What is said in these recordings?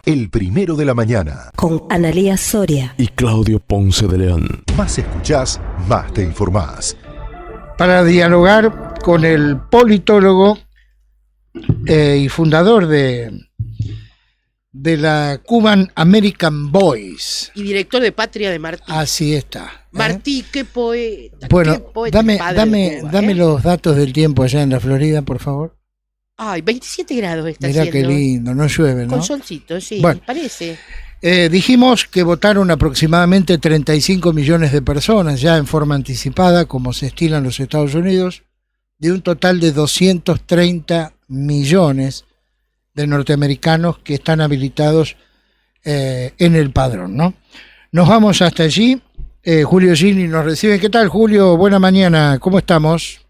El Primero de la Mañana. Con Analía Soria y Claudio Ponce de León. Más escuchás, más te informás. Para dialogar con el politólogo y fundador de la Cuban American Voice. Y director de Patria de Martí. Así está. Martí, qué poeta. Bueno, qué poeta, dame los datos del tiempo allá en la Florida, por favor. Ay, 27 grados está Mirá haciendo. Qué lindo, no llueve, ¿no? Con solcito, sí, bueno, parece. Dijimos que votaron aproximadamente 35 millones de personas ya en forma anticipada, como se estila en los Estados Unidos, de un total de 230 millones de norteamericanos que están habilitados en el padrón, ¿no? Nos vamos hasta allí. Julio Gini nos recibe. ¿Qué tal, Julio? Buena mañana. ¿Cómo estamos?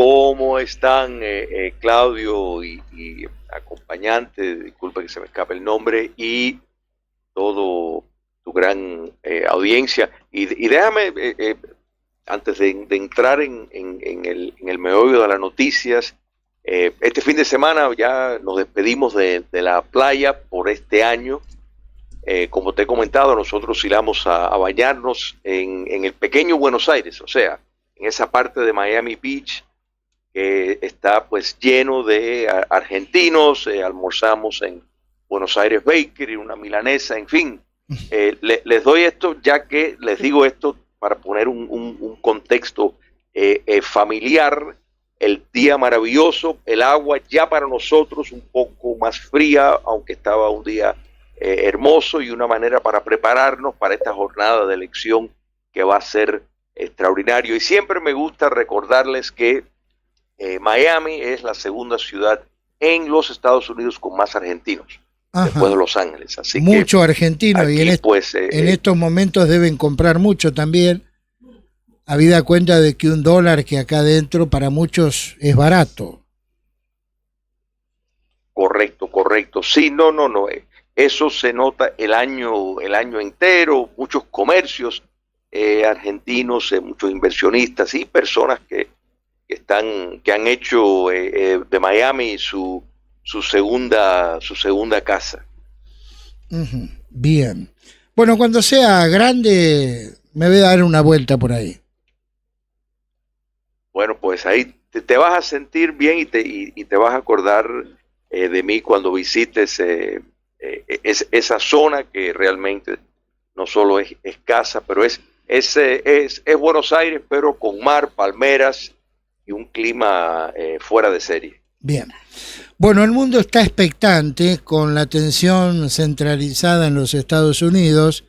¿Cómo están, Claudio y acompañante? Disculpa que se me escape el nombre, y todo tu gran audiencia. Y déjame, antes de entrar en el meollo de las noticias, este fin de semana ya nos despedimos de la playa por este año. Como te he comentado, nosotros íbamos a bañarnos en el pequeño Buenos Aires, o sea, en esa parte de Miami Beach que está pues lleno de argentinos. Almorzamos en Buenos Aires Bakery, una milanesa, en fin. Les doy esto, ya que les digo esto para poner un contexto familiar. El día maravilloso, el agua ya para nosotros un poco más fría, aunque estaba un día hermoso, y una manera para prepararnos para esta jornada de elección que va a ser extraordinario. Y siempre me gusta recordarles que Miami es la segunda ciudad en los Estados Unidos con más argentinos, después de Los Ángeles. Así mucho que argentino, aquí, y en estos momentos deben comprar mucho también, habida cuenta de que $1 que acá adentro para muchos es barato. Correcto. Sí, no. Eso se nota el año entero. Muchos comercios argentinos, muchos inversionistas y personas que han hecho de Miami su segunda casa. Bien. Bueno, cuando sea grande me voy a dar una vuelta por ahí. Bueno, pues ahí te vas a sentir bien y te vas a acordar de mí cuando visites esa zona que realmente no solo es casa, pero es Buenos Aires, pero con mar, palmeras y un clima fuera de serie. Bien. Bueno, el mundo está expectante con la atención centralizada en los Estados Unidos.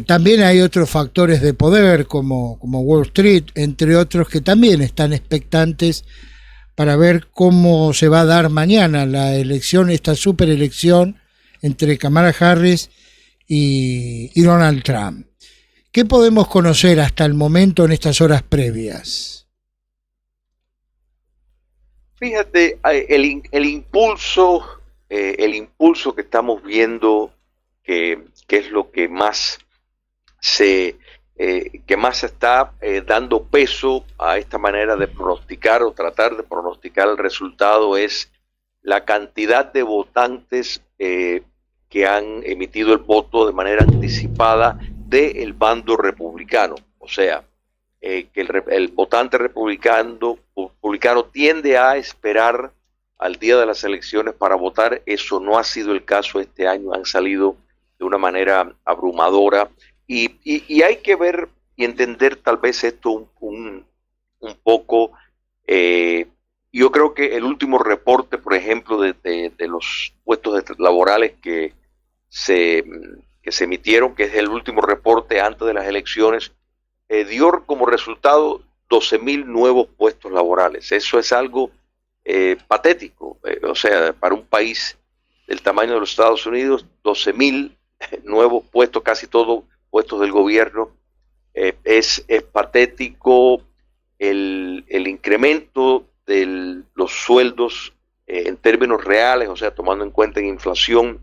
También hay otros factores de poder como Wall Street, entre otros, que también están expectantes para ver cómo se va a dar mañana la elección, esta superelección entre Kamala Harris y Donald Trump. ¿Qué podemos conocer hasta el momento en estas horas previas? Fíjate, el impulso que estamos viendo, que es lo que más se está dando peso a esta manera de pronosticar o tratar de pronosticar el resultado, es la cantidad de votantes que han emitido el voto de manera anticipada del bando republicano. O sea, que el votante republicano tiende a esperar al día de las elecciones para votar. Eso no ha sido el caso este año, han salido de una manera abrumadora, y hay que ver y entender tal vez esto un poco. Yo creo que el último reporte, por ejemplo, de los puestos laborales que se emitieron, que es el último reporte antes de las elecciones, dio como resultado 12,000 nuevos puestos laborales. Eso es algo patético. O sea, para un país del tamaño de los Estados Unidos, 12,000 nuevos puestos, casi todos puestos del gobierno. Es patético. El incremento de los sueldos en términos reales, o sea, tomando en cuenta la inflación,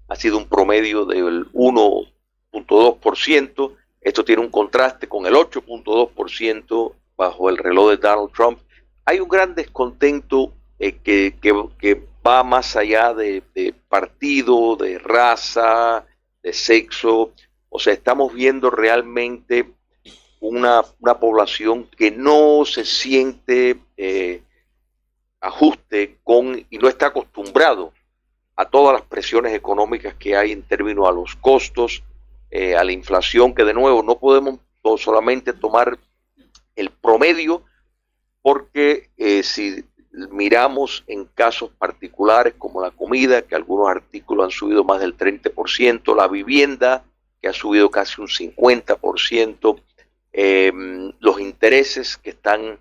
ha sido un promedio del 1.2%. Esto tiene un contraste con el 8.2% bajo el reloj de Donald Trump. Hay un gran descontento que va más allá de partido, de raza, de sexo. O sea, estamos viendo realmente una población que no se siente ajuste con y no está acostumbrado a todas las presiones económicas que hay en términos a los costos, a la inflación, que de nuevo no podemos solamente tomar el promedio, porque si miramos en casos particulares como la comida, que algunos artículos han subido más del 30%, la vivienda, que ha subido casi un 50%, los intereses que están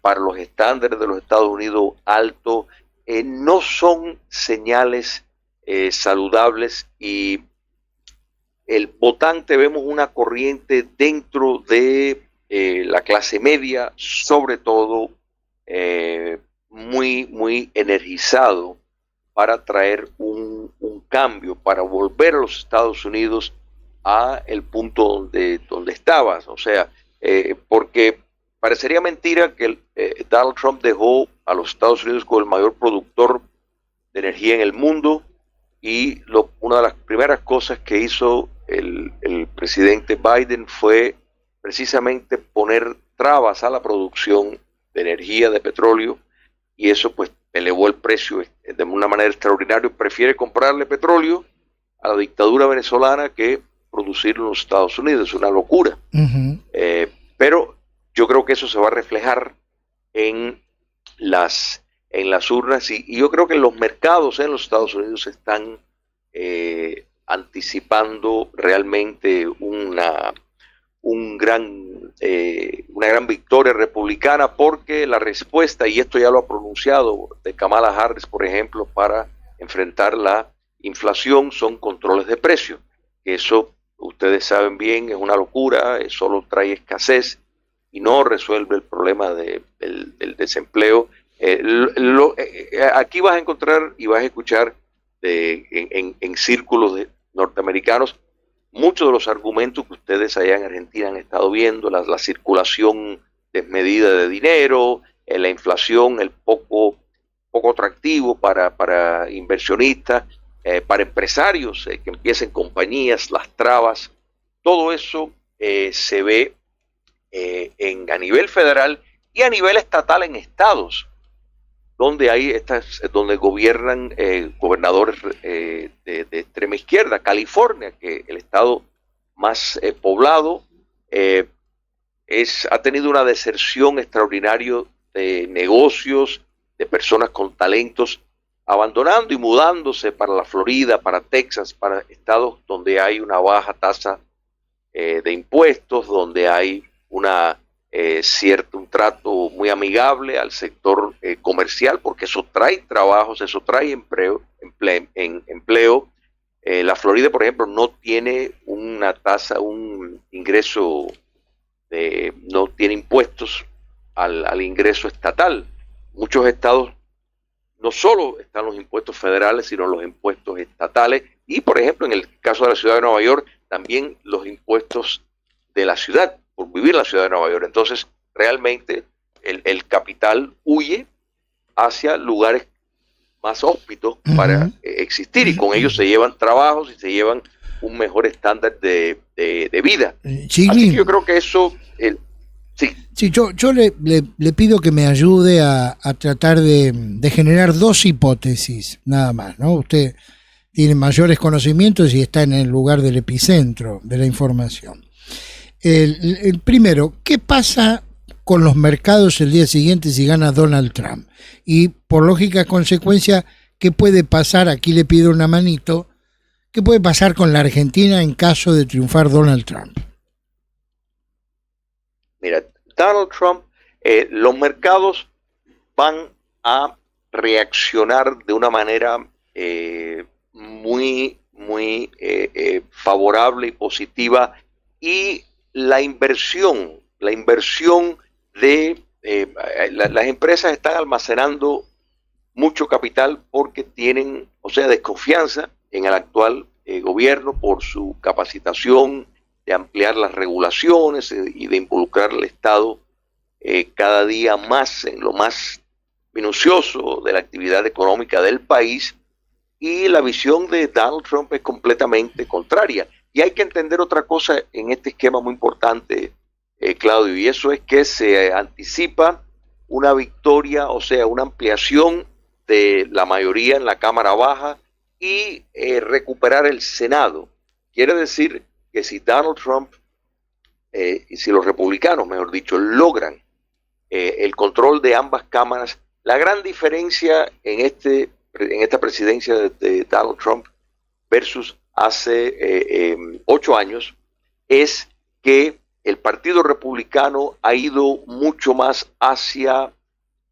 para los estándares de los Estados Unidos altos, no son señales saludables, y el votante vemos una corriente dentro de la clase media, sobre todo muy energizado para traer un cambio, para volver a los Estados Unidos a el punto donde estabas. O sea, porque parecería mentira que Donald Trump dejó a los Estados Unidos como el mayor productor de energía en el mundo, y una de las primeras cosas que hizo el presidente Biden fue precisamente poner trabas a la producción de energía, de petróleo, y eso pues elevó el precio de una manera extraordinaria. Prefiere comprarle petróleo a la dictadura venezolana que producirlo en los Estados Unidos. Es una locura. Ujú. Pero yo creo que eso se va a reflejar en las urnas, y yo creo que los mercados en los Estados Unidos están anticipando realmente una gran victoria republicana, porque la respuesta, y esto ya lo ha pronunciado, de Kamala Harris, por ejemplo, para enfrentar la inflación, son controles de precios. Eso, ustedes saben bien, es una locura, solo trae escasez y no resuelve el problema del desempleo. Aquí vas a encontrar y vas a escuchar en círculos norteamericanos muchos de los argumentos que ustedes allá en Argentina han estado viendo: la circulación desmedida de dinero, la inflación, el poco atractivo para inversionistas, para empresarios que empiecen compañías, las trabas. Todo eso se ve a nivel federal y a nivel estatal en estados donde gobiernan gobernadores de extrema izquierda. California, que el estado más poblado, ha tenido una deserción extraordinaria de negocios, de personas con talentos, abandonando y mudándose para la Florida, para Texas, para estados donde hay una baja tasa de impuestos, donde hay un trato muy amigable al sector comercial, porque eso trae trabajos, eso trae empleo. La Florida, por ejemplo, no tiene una tasa, un ingreso, no tiene impuestos al ingreso estatal. Muchos estados no solo están los impuestos federales, sino los impuestos estatales, y por ejemplo en el caso de la ciudad de Nueva York, también los impuestos de la ciudad, por vivir en la ciudad de Nueva York. Entonces, realmente el capital huye hacia lugares más hóspitos para existir, y con ellos se llevan trabajos y se llevan un mejor estándar de vida. Chiglin, así que yo creo que eso... sí. Sí, yo le pido que me ayude a tratar de generar dos hipótesis, nada más, ¿no? Usted tiene mayores conocimientos y está en el lugar del epicentro de la información. El primero, ¿qué pasa con los mercados el día siguiente si gana Donald Trump? Y por lógica consecuencia, ¿qué puede pasar? Aquí le pido una manito. ¿Qué puede pasar con la Argentina en caso de triunfar Donald Trump? Mira, Donald Trump, los mercados van a reaccionar de una manera muy favorable y positiva, y la inversión de las empresas están almacenando mucho capital porque tienen, desconfianza en el actual gobierno por su capacitación de ampliar las regulaciones y de involucrar al Estado cada día más en lo más minucioso de la actividad económica del país, y la visión de Donald Trump es completamente contraria. Y hay que entender otra cosa en este esquema muy importante, Claudio, y eso es que se anticipa una victoria, o sea, una ampliación de la mayoría en la Cámara Baja y recuperar el Senado. Quiere decir que si Donald Trump y si los republicanos, mejor dicho, logran el control de ambas cámaras, la gran diferencia en esta presidencia de Donald Trump versus hace 8 años es que el Partido Republicano ha ido mucho más hacia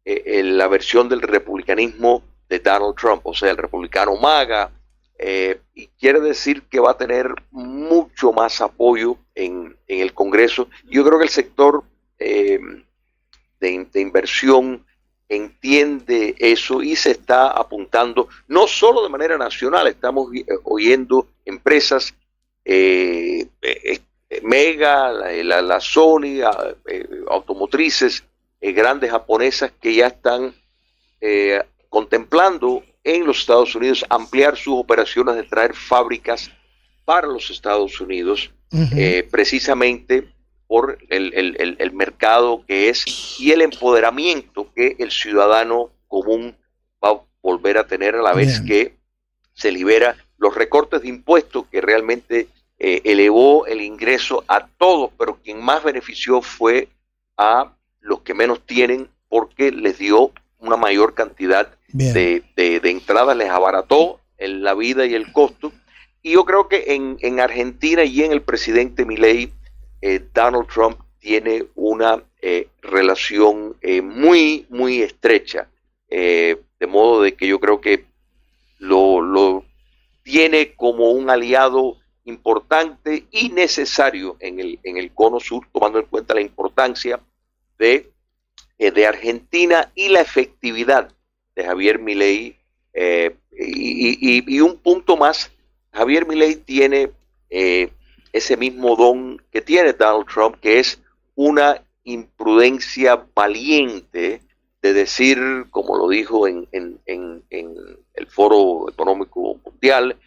la versión del republicanismo de Donald Trump, o sea, el republicano MAGA, y quiere decir que va a tener mucho más apoyo en el Congreso. Yo creo que el sector de inversión entiende eso y se está apuntando, no solo de manera nacional, estamos oyendo empresas mega, la Sony, automotrices grandes japonesas que ya están contemplando en los Estados Unidos ampliar sus operaciones de traer fábricas para los Estados Unidos, precisamente por el mercado que es y el empoderamiento que el ciudadano común va a volver a tener a la vez que se libera los recortes de impuestos que realmente elevó el ingreso a todos, pero quien más benefició fue a los que menos tienen porque les dio una mayor cantidad de entradas, les abarató la vida y el costo. Y yo creo que en Argentina y en el presidente Milei, Donald Trump tiene una relación muy, muy estrecha, de modo de que yo creo que lo tiene como un aliado importante y necesario en el cono sur, tomando en cuenta la importancia de Argentina y la efectividad de Javier Milei. Y un punto más, Javier Milei tiene ese mismo don que tiene Donald Trump, que es una imprudencia valiente de decir, como lo dijo en el Foro Económico Mundial,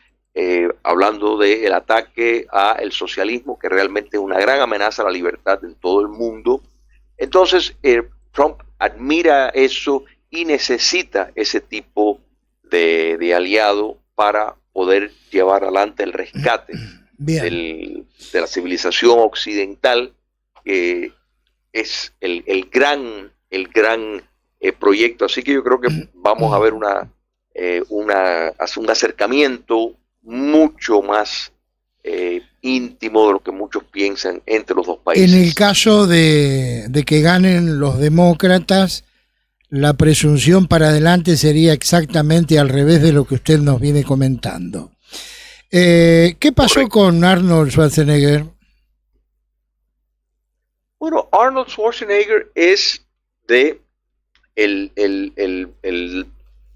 hablando del ataque al socialismo, que realmente es una gran amenaza a la libertad en todo el mundo. Entonces, Trump admira eso y necesita ese tipo de aliado para poder llevar adelante el rescate de la civilización occidental, que es el gran proyecto. Así que yo creo que vamos a ver un acercamiento mucho más íntimo de lo que muchos piensan entre los dos países. En el caso de que ganen los demócratas, la presunción para adelante sería exactamente al revés de lo que usted nos viene comentando. ¿Qué pasó con Arnold Schwarzenegger? Bueno, Arnold Schwarzenegger es de el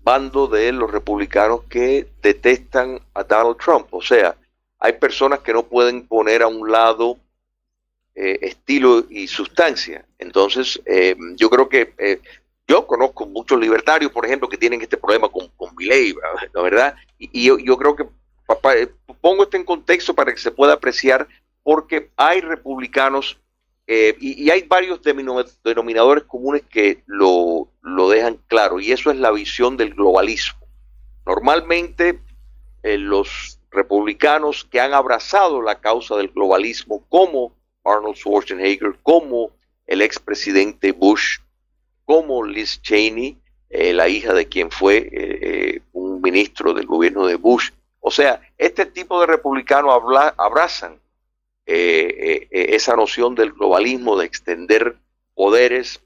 bando de los republicanos que detestan a Donald Trump. O sea, hay personas que no pueden poner a un lado estilo y sustancia. Entonces, yo creo que yo conozco muchos libertarios, por ejemplo, que tienen este problema con Milei, la verdad, y yo creo que pongo esto en contexto para que se pueda apreciar, porque hay republicanos y hay varios denominadores comunes que lo dejan claro, y eso es la visión del globalismo. Normalmente los republicanos que han abrazado la causa del globalismo, como Arnold Schwarzenegger, como el expresidente Bush, como Liz Cheney, la hija de quien fue un ministro del gobierno de Bush. O sea, este tipo de republicanos abrazan esa noción del globalismo, de extender poderes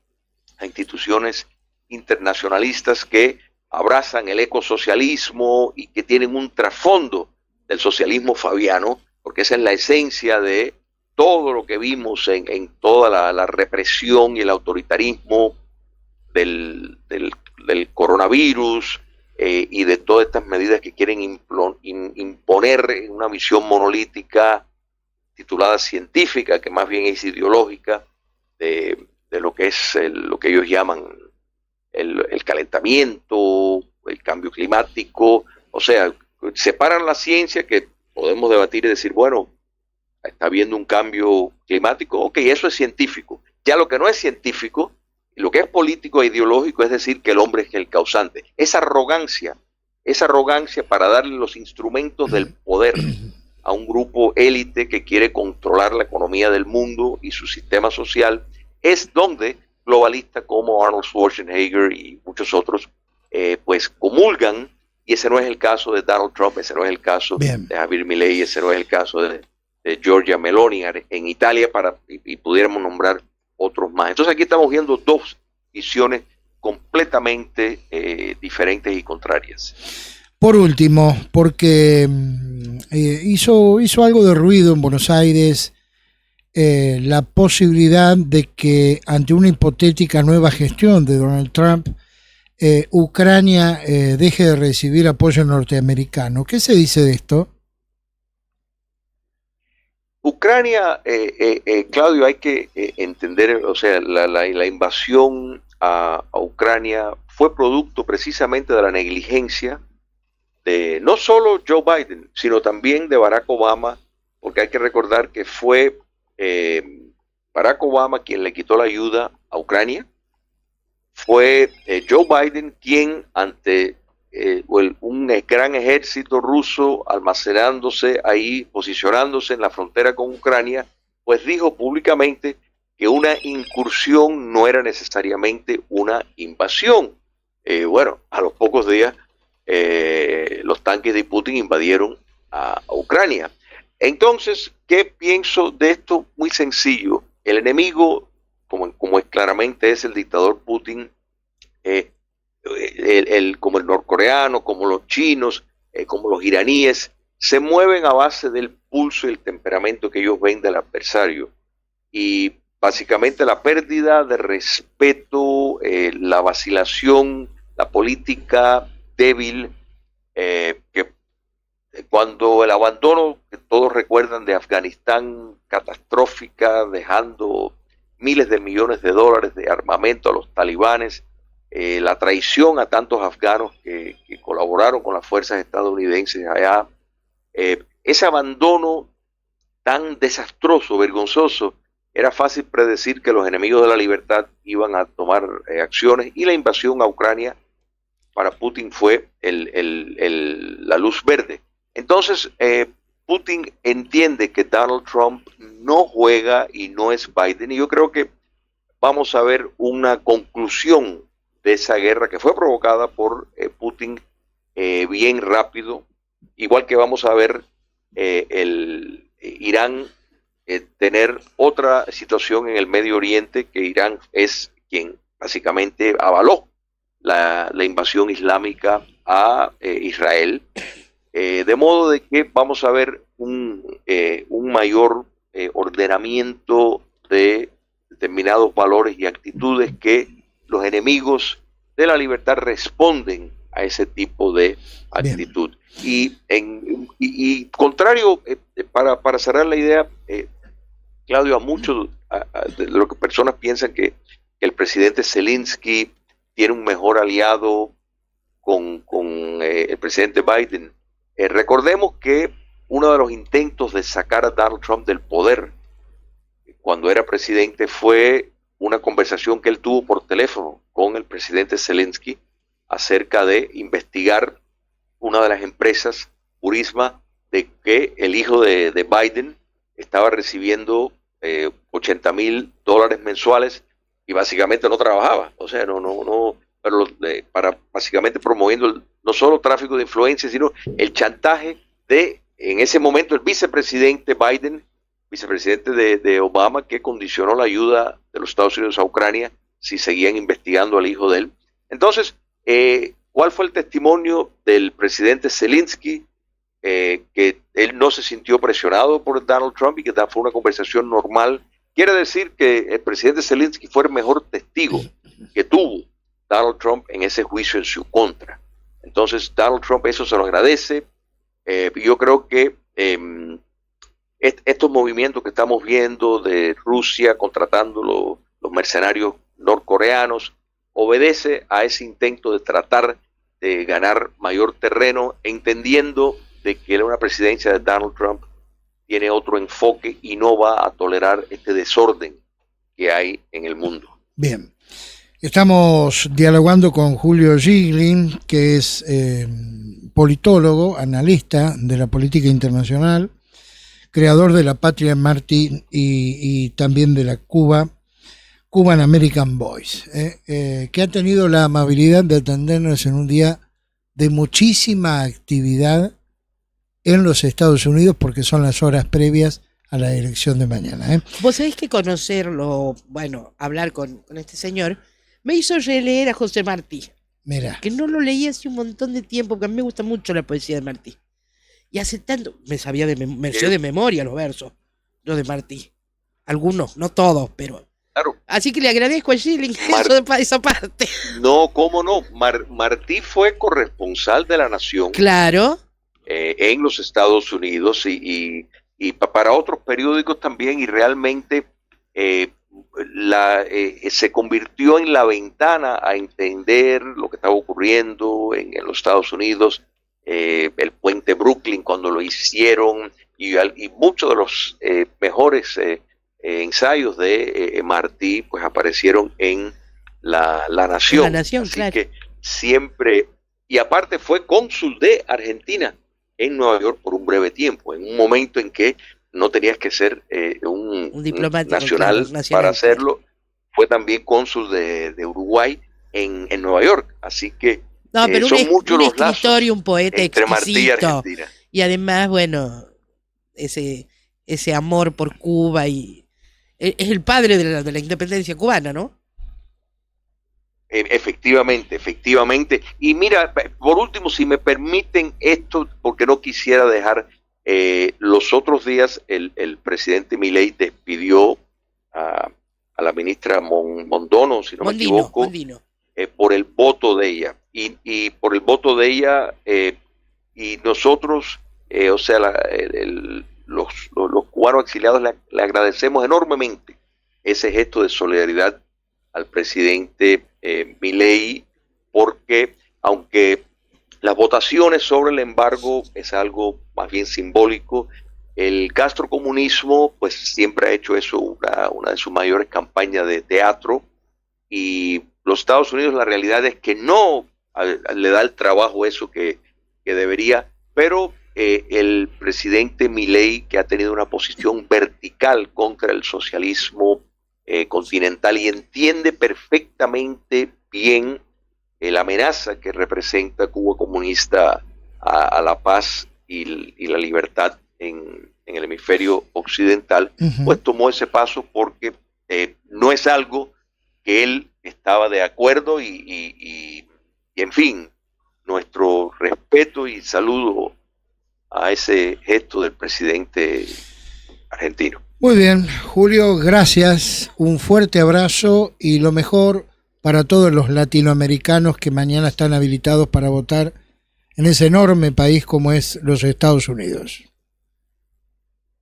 a instituciones internacionalistas que abrazan el ecosocialismo y que tienen un trasfondo del socialismo fabiano, porque esa es la esencia de todo lo que vimos en toda la represión y el autoritarismo del coronavirus y de todas estas medidas que quieren imponer una visión monolítica titulada científica, que más bien es ideológica, de lo que es lo que ellos llaman el calentamiento, el cambio climático, o sea, separan la ciencia, que podemos debatir y decir, bueno, está habiendo un cambio climático, ok, eso es científico. Ya lo que no es científico, lo que es político e ideológico, es decir que el hombre es el causante. Esa arrogancia para darle los instrumentos del poder a un grupo élite que quiere controlar la economía del mundo y su sistema social, es donde globalistas como Arnold Schwarzenegger y muchos otros pues comulgan, y ese no es el caso de Donald Trump, ese no es el caso Bien. de Javier Milei, ese no es el caso de Giorgia Meloni en Italia, y pudiéramos nombrar otros más. Entonces aquí estamos viendo dos visiones completamente diferentes y contrarias. Por último, porque hizo algo de ruido en Buenos Aires la posibilidad de que ante una hipotética nueva gestión de Donald Trump, Ucrania deje de recibir apoyo norteamericano. ¿Qué se dice de esto? Ucrania, Claudio, hay que entender, o sea, la invasión a Ucrania fue producto precisamente de la negligencia de no solo Joe Biden, sino también de Barack Obama, porque hay que recordar que fue Barack Obama quien le quitó la ayuda a Ucrania. Fue Joe Biden quien, ante un gran ejército ruso almacenándose ahí, posicionándose en la frontera con Ucrania, pues dijo públicamente que una incursión no era necesariamente una invasión. Bueno, a los pocos días los tanques de Putin invadieron a Ucrania. Entonces, ¿qué pienso de esto? Muy sencillo. El enemigo, como es claramente es el dictador Putin, como el norcoreano, como los chinos, como los iraníes, se mueven a base del pulso y el temperamento que ellos ven del adversario. Y básicamente la pérdida de respeto, la vacilación, la política débil, que cuando el abandono que todos recuerdan de Afganistán, catastrófica, dejando miles de millones de dólares de armamento a los talibanes, la traición a tantos afganos que colaboraron con las fuerzas estadounidenses allá, ese abandono tan desastroso, vergonzoso, era fácil predecir que los enemigos de la libertad iban a tomar acciones, y la invasión a Ucrania para Putin fue la luz verde. Entonces, Putin entiende que Donald Trump no juega y no es Biden, y yo creo que vamos a ver una conclusión de esa guerra que fue provocada por Putin bien rápido, igual que vamos a ver el Irán tener otra situación en el Medio Oriente, que Irán es quien básicamente avaló la invasión islámica a Israel, de modo de que vamos a ver un mayor ordenamiento de determinados valores y actitudes, que los enemigos de la libertad responden a ese tipo de actitud. Y contrario, para cerrar la idea, Claudio, a muchos de lo que personas piensan que el presidente Zelensky tiene un mejor aliado con el presidente Biden. Recordemos que uno de los intentos de sacar a Donald Trump del poder cuando era presidente fue una conversación que él tuvo por teléfono con el presidente Zelensky acerca de investigar una de las empresas, Burisma, de que el hijo de Biden estaba recibiendo $80,000 mensuales y básicamente no trabajaba. O sea, pero para básicamente promoviendo no solo tráfico de influencia, sino el chantaje de, en ese momento, el vicepresidente Biden, vicepresidente de Obama, que condicionó la ayuda de los Estados Unidos a Ucrania si seguían investigando al hijo de él. Entonces, ¿cuál fue el testimonio del presidente Zelensky? Que él no se sintió presionado por Donald Trump y que fue una conversación normal. Quiere decir que el presidente Zelensky fue el mejor testigo que tuvo Donald Trump en ese juicio en su contra. Entonces, Donald Trump eso se lo agradece. Yo creo que estos movimientos que estamos viendo de Rusia contratando los mercenarios norcoreanos, obedece a ese intento de tratar de ganar mayor terreno, entendiendo de que una presidencia de Donald Trump tiene otro enfoque y no va a tolerar este desorden que hay en el mundo. Bien. Estamos dialogando con Julio Gigli, que es politólogo, analista de la política internacional, creador de la Patria de Martí y también de la Cuban American Voice, que ha tenido la amabilidad de atendernos en un día de muchísima actividad en los Estados Unidos, porque son las horas previas a la elección de mañana. Vos sabés que conocerlo, bueno, hablar con este señor, me hizo releer a José Martí. Mira. Que no lo leí hace un montón de tiempo, porque a mí me gusta mucho la poesía de Martí. Y hace tanto, me sé de memoria los versos, los de Martí. Algunos, no todos, pero... Claro. Así que le agradezco a Schilling esa parte. No, cómo no. Martí fue corresponsal de La Nación. Claro. En los Estados Unidos y para otros periódicos también, y realmente se convirtió en la ventana a entender lo que estaba ocurriendo en los Estados Unidos, el puente Brooklyn cuando lo hicieron, y muchos de los mejores ensayos de Martí pues aparecieron en la Nación. En La Nación, así claro. que siempre, y aparte fue cónsul de Argentina en Nueva York por un breve tiempo, en un momento en que no tenías que ser un diplomático nacional para hacerlo. Fue también cónsul de Uruguay en Nueva York, así que no, pero son muchos los escritor y lazos un poeta entre Martí y exquisito. Argentina. Y además, bueno, ese amor por Cuba y es el padre de la independencia cubana, ¿no? Efectivamente. Y mira, por último, si me permiten esto, porque no quisiera dejar, los otros días el presidente Milei despidió a la ministra Mondono, si no me equivoco, Mondino. Por el voto de ella. Y por el voto de ella, y nosotros, o sea, los cubanos exiliados le agradecemos enormemente ese gesto de solidaridad al presidente Milei, porque aunque las votaciones sobre el embargo es algo más bien simbólico, el castrocomunismo pues siempre ha hecho eso una de sus mayores campañas de teatro, y los Estados Unidos la realidad es que no le da el trabajo eso que debería, pero el presidente Milei, que ha tenido una posición vertical contra el socialismo continental y entiende perfectamente bien la amenaza que representa Cuba comunista a la paz y la libertad en el hemisferio occidental, pues tomó ese paso porque no es algo que él estaba de acuerdo y en fin, nuestro respeto y saludo a ese gesto del presidente argentino. Muy bien, Julio, gracias, un fuerte abrazo y lo mejor para todos los latinoamericanos que mañana están habilitados para votar en ese enorme país como es los Estados Unidos.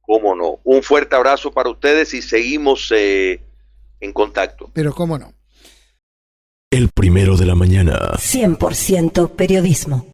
Cómo no, un fuerte abrazo para ustedes y seguimos en contacto. Pero cómo no. El primero de la mañana. 100% periodismo.